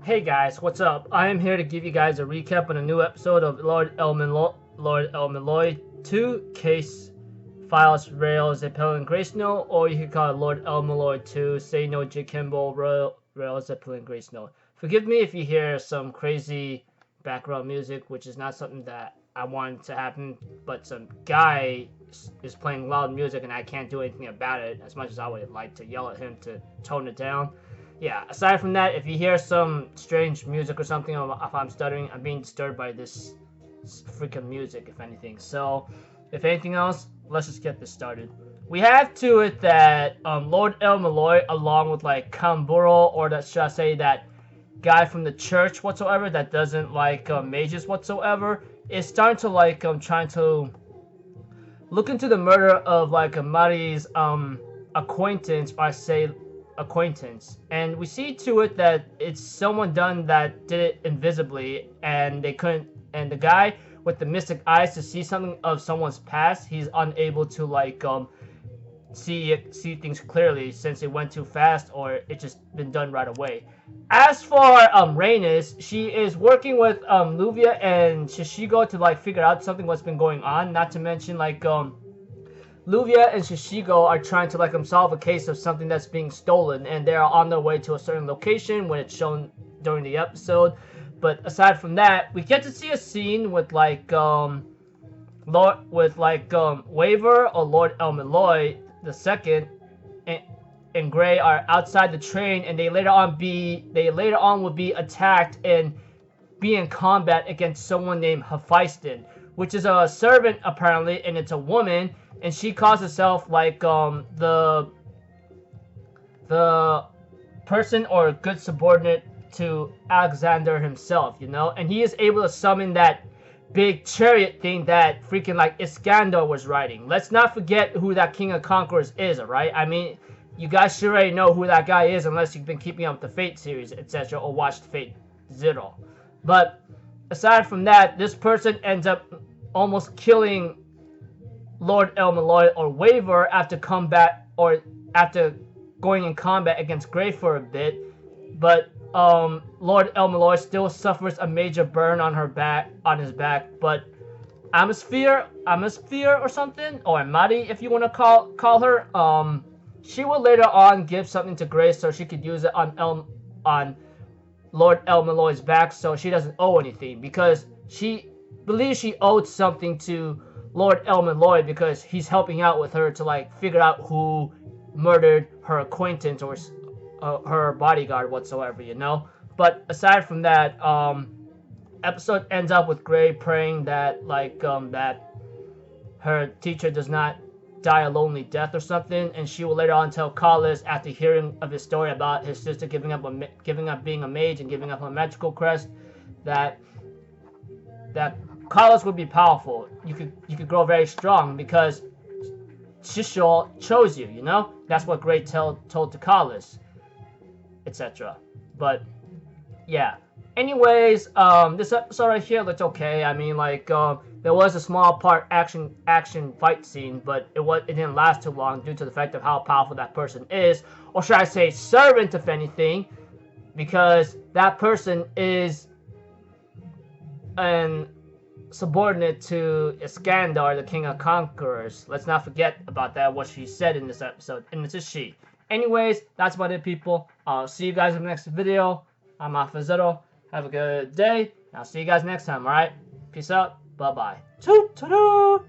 Hey guys, what's up? I am here to give you guys a recap on a new episode of Lord El-Melloi II Case Files Rail Zeppelin Grace Note, or you could call it Lord El-Melloi II Say No Jikenbo Rail Zeppelin Grace Note. Forgive me if you hear some crazy background music, which is not something that I want to happen, but some guy is playing loud music and I can't do anything about it, as much as I would like to yell at him to tone it down. Yeah, aside from that, if you hear some strange music or something, or if I'm stuttering, I'm being disturbed by this freaking music, if anything. So, if anything else, let's just get this started. We have to it that Lord El-Melloi, along with like Kamburo, or that should I say that guy from the church whatsoever that doesn't like mages whatsoever, is starting to like trying to look into the murder of like Mari's acquaintance, or I say acquaintance, and we see to it that it's someone done that did it invisibly, and they couldn't, and the guy with the mystic eyes to see something of someone's past, he's unable to like see things clearly since it went too fast, or it just been done right away. As for Rhaenys, she is working with Luvia and Shishigo to like figure out something what's been going on, not to mention like Luvia and Shishigo are trying to like solve a case of something that's being stolen, and they're on their way to a certain location when it's shown during the episode. But aside from that, we get to see a scene with like Waver or Lord El-Melloi II and Gray are outside the train, and they later on will be attacked and be in combat against someone named Hephaestion, which is a servant apparently, and it's a woman. And she calls herself like the person or good subordinate to Alexander himself, you know. And he is able to summon that big chariot thing that freaking like Iskandar was riding. Let's not forget who that King of Conquerors is, alright? I mean, you guys should already know who that guy is unless you've been keeping up with the Fate series, etc., or watched Fate Zero. But aside from that, this person ends up almost killing Lord El-Melloi or Waver after combat, or after going in combat against Grey for a bit, but Lord El-Melloi still suffers a major burn on his back. But Atmosphere or something, or Mari if you want to call her, she will later on give something to Grey so she could use it on Lord El-Melloi's back, so she doesn't owe anything, because she believes she owed something to Lord El-Melloi because he's helping out with her to like figure out who murdered her acquaintance or her bodyguard whatsoever, you know. But aside from that, episode ends up with Gray praying that like that her teacher does not die a lonely death or something, and she will later on tell Carlos, after hearing of his story about his sister giving up being a mage and giving up her magical crest, that Carlos would be powerful. You could grow very strong because Shisho chose you, you know? That's what Gray told to Carlos, etc. But yeah. Anyways, this episode right here looked okay. I mean, like there was a small part action fight scene, but it didn't last too long due to the fact of how powerful that person is, or should I say servant, if anything, because that person is an subordinate to Iskandar, the King of Conquerors. Let's not forget about that, what she said in this episode, and it's a she. Anyways, that's about it, people. I'll see you guys in the next video. I'm Ⅴ. Have a good day. I'll see you guys next time, alright? Peace out. Bye-bye. Toot-toot-toot!